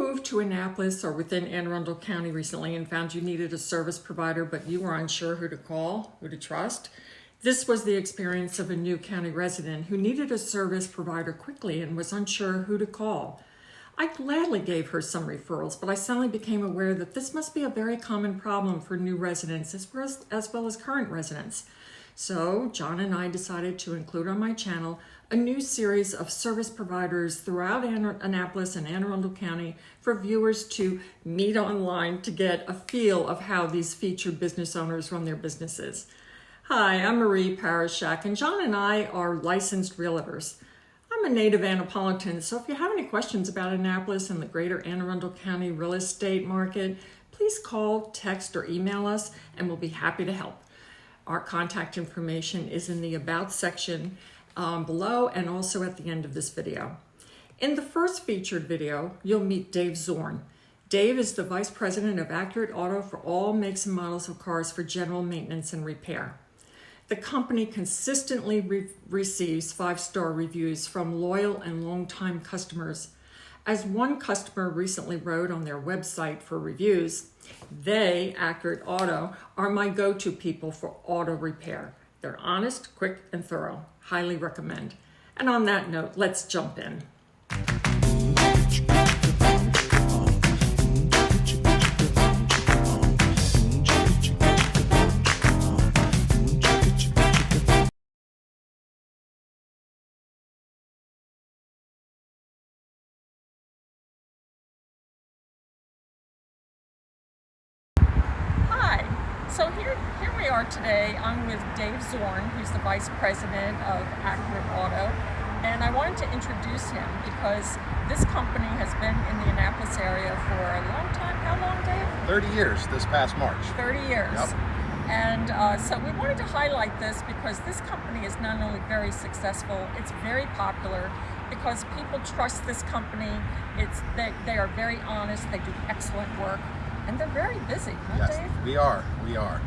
moved to Annapolis or within Anne Arundel County recently and found you needed a service provider, but you were unsure who to call, who to trust? This was the experience of a new county resident who needed a service provider quickly and was unsure who to call. I gladly gave her some referrals, but I suddenly became aware that this must be a very common problem for new residents as well as current residents. So John and I decided to include on my channel a new series of service providers throughout Annapolis and Anne Arundel County for viewers to meet online to get a feel of how these featured business owners run their businesses. Hi, I'm Marie Parashak, and John and I are licensed realtors. I'm a native Annapolitan, so if you have any questions about Annapolis and the greater Anne Arundel County real estate market, please call, text, or email us, and we'll be happy to help. Our contact information is in the About section below and also at the end of this video. In the first featured video, you'll meet Dave Zorn. Dave is the Vice President of Accurate Auto for all makes and models of cars for general maintenance and repair. The company consistently receives 5-star reviews from loyal and longtime customers. As one customer recently wrote on their website for reviews, they, Accurate Auto, are my go-to people for auto repair. They're honest, quick, and thorough. Highly recommend. And on that note, let's jump in. So here we are today. I'm with Dave Zorn, who's the Vice President of Accurate Auto, and I wanted to introduce him because this company has been in the Annapolis area for a long time. How long, Dave? 30 years this past March. 30 years. Yep. And so we wanted to highlight this because this company is not only very successful, it's very popular because people trust this company. They are very honest, they do excellent work. And they're very busy, huh, Yes, Dave? we are.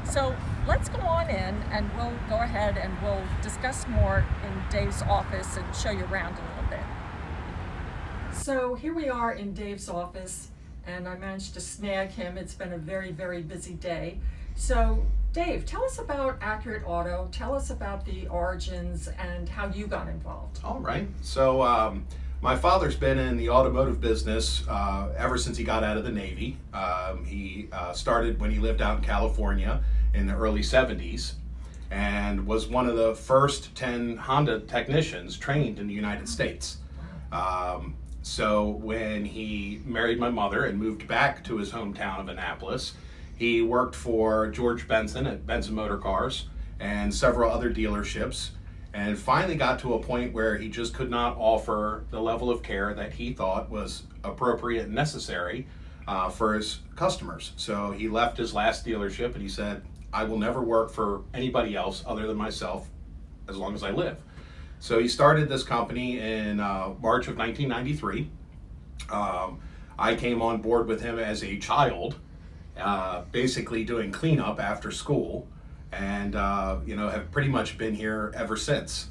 So let's go on in and we'll go ahead and we'll discuss more in Dave's office and show you around a little bit. So here we are in Dave's office and I managed to snag him. It's been a very, very busy day. So Dave, tell us about Accurate Auto. Tell us about the origins and how you got involved. All right. So my father's been in the automotive business ever since he got out of the Navy. He started when he lived out in California in the early 70s and was one of the first 10 Honda technicians trained in the United States. So when he married my mother and moved back to his hometown of Annapolis, he worked for George Benson at Benson Motor Cars and several other dealerships, and finally got to a point where he just could not offer the level of care that he thought was appropriate and necessary for his customers. So he left his last dealership and he said, I will never work for anybody else other than myself as long as I live. So he started this company in March of 1993. I came on board with him as a child, basically doing cleanup after school, and have pretty much been here ever since.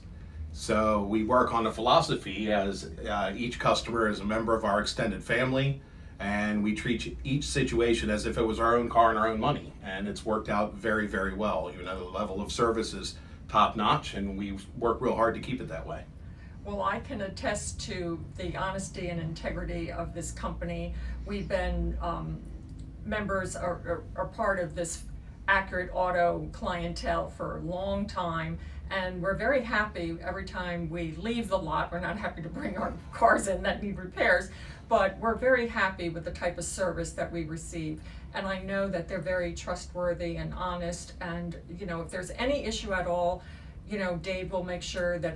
So we work on a philosophy as each customer is a member of our extended family, and we treat each situation as if it was our own car and our own money, and it's worked out very, very well. The level of service is top notch, and we work real hard to keep it that way. Well, I can attest to the honesty and integrity of this company. We've been members or part of this Accurate Auto clientele for a long time, and we're very happy every time we leave the lot. We're not happy to bring our cars in that need repairs, but we're very happy with the type of service that we receive. And I know that they're very trustworthy and honest, and if there's any issue at all, Dave will make sure that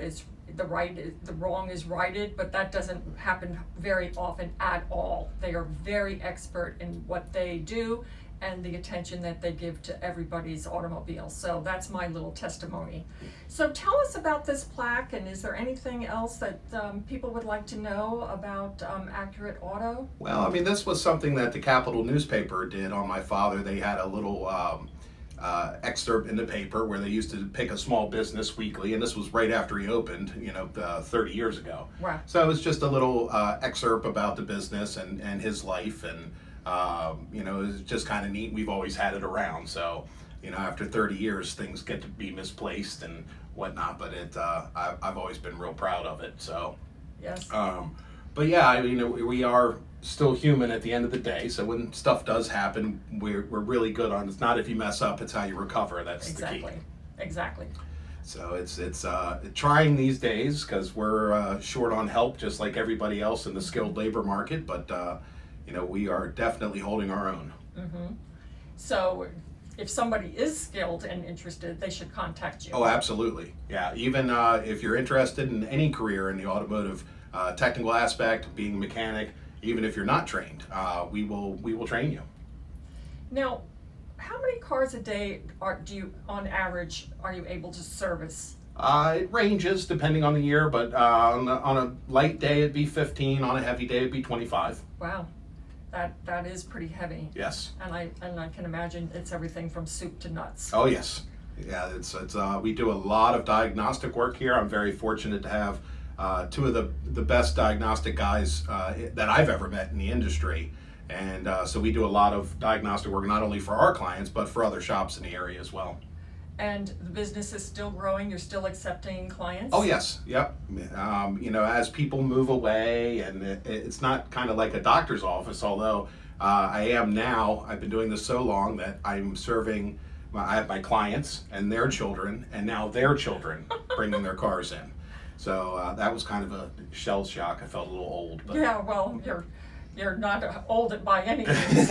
the wrong is righted, but that doesn't happen very often at all. They are very expert in what they do and the attention that they give to everybody's automobile. So that's my little testimony. So tell us about this plaque, and is there anything else that people would like to know about Accurate Auto? Well, this was something that the Capital newspaper did on my father. They had a little excerpt in the paper where they used to pick a small business weekly, and this was right after he opened, 30 years ago. Wow. So it was just a little excerpt about the business and his life, and it was just kind of neat. We've always had it around, so after 30 years, things get to be misplaced and whatnot. But I've always been real proud of it. So. Yes. But yeah, we are still human at the end of the day. So when stuff does happen, we're really good on. It's not if you mess up; it's how you recover. That's the key. Exactly. So it's trying these days because we're short on help, just like everybody else in the skilled labor market. But we are definitely holding our own. Mm-hmm. So if somebody is skilled and interested, they should contact you. Oh, absolutely. Yeah. Even if you're interested in any career in the automotive technical aspect, being a mechanic, even if you're not trained, we will train you. Now, how many cars a day on average, are you able to service? It ranges depending on the year, but on a light day it'd be 15. On a heavy day it'd be 25. Wow. That is pretty heavy. Yes. And I can imagine it's everything from soup to nuts. Oh yes. Yeah, it's we do a lot of diagnostic work here. I'm very fortunate to have two of the best diagnostic guys that I've ever met in the industry. And so we do a lot of diagnostic work, not only for our clients, but for other shops in the area as well. And the business is still growing? You're still accepting clients? Oh, yes. Yep. As people move away, and it's not kind of like a doctor's office, although I am now. I've been doing this so long that I'm serving, I have my clients and their children, and now their children bringing their cars in. So that was kind of a shell shock. I felt a little old. But. Yeah, well, you're not old by any means.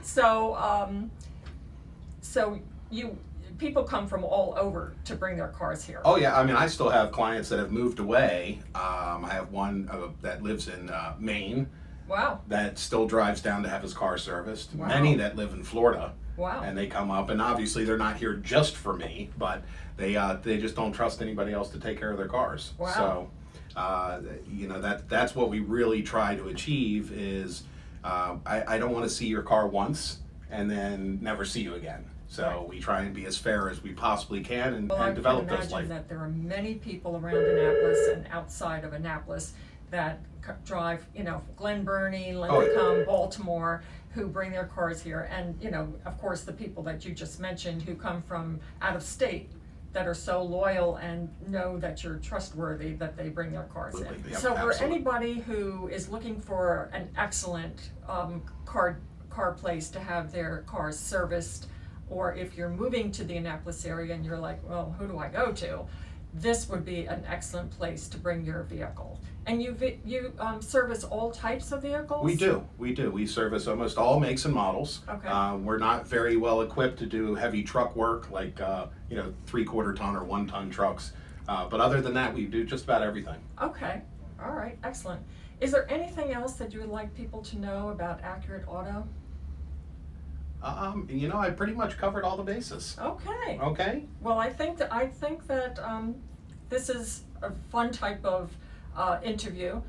So people come from all over to bring their cars here. Oh yeah, I mean I still have clients that have moved away. I have one that lives in Maine. Wow. That still drives down to have his car serviced. Wow. Many that live in Florida. Wow. And they come up, and obviously they're not here just for me, but they just don't trust anybody else to take care of their cars. Wow. So that's what we really try to achieve is I don't want to see your car once and then never see you again. So right. We try and be as fair as we possibly can and develop those life. I can imagine that there are many people around Annapolis and outside of Annapolis that drive, Glen Burnie, Lincecum, Baltimore, who bring their cars here. And, of course, the people that you just mentioned who come from out of state that are so loyal and know that you're trustworthy that they bring their cars in. Yep, so for absolutely. Anybody who is looking for an excellent car place to have their cars serviced, or if you're moving to the Annapolis area and you're like, well, who do I go to? This would be an excellent place to bring your vehicle. And you service all types of vehicles? We do. We service almost all makes and models. Okay. We're not very well equipped to do heavy truck work like 3/4 ton or 1 ton trucks. But other than that, we do just about everything. Okay. All right. Excellent. Is there anything else that you would like people to know about Accurate Auto? I pretty much covered all the bases. Okay. Okay. Well, I think that this is a fun type of interview.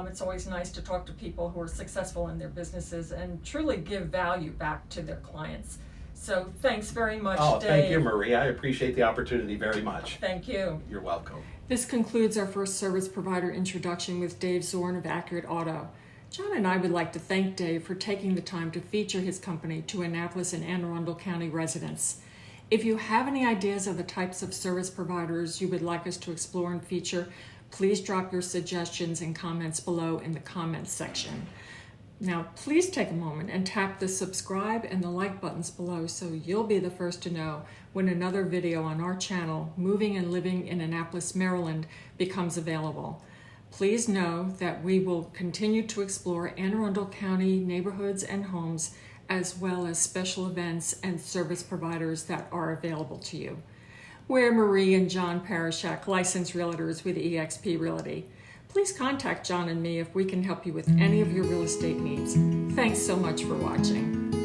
It's always nice to talk to people who are successful in their businesses and truly give value back to their clients. So thanks very much, Dave. Thank you, Marie. I appreciate the opportunity very much. Thank you. You're welcome. This concludes our first service provider introduction with Dave Zorn of Accurate Auto. John and I would like to thank Dave for taking the time to feature his company to Annapolis and Anne Arundel County residents. If you have any ideas of the types of service providers you would like us to explore and feature, please drop your suggestions and comments below in the comments section. Now, please take a moment and tap the subscribe and the like buttons below so you'll be the first to know when another video on our channel, Moving and Living in Annapolis, Maryland, becomes available. Please know that we will continue to explore Anne Arundel County neighborhoods and homes, as well as special events and service providers that are available to you. We're Marie and John Parashak, licensed realtors with eXp Realty. Please contact John and me if we can help you with any of your real estate needs. Thanks so much for watching.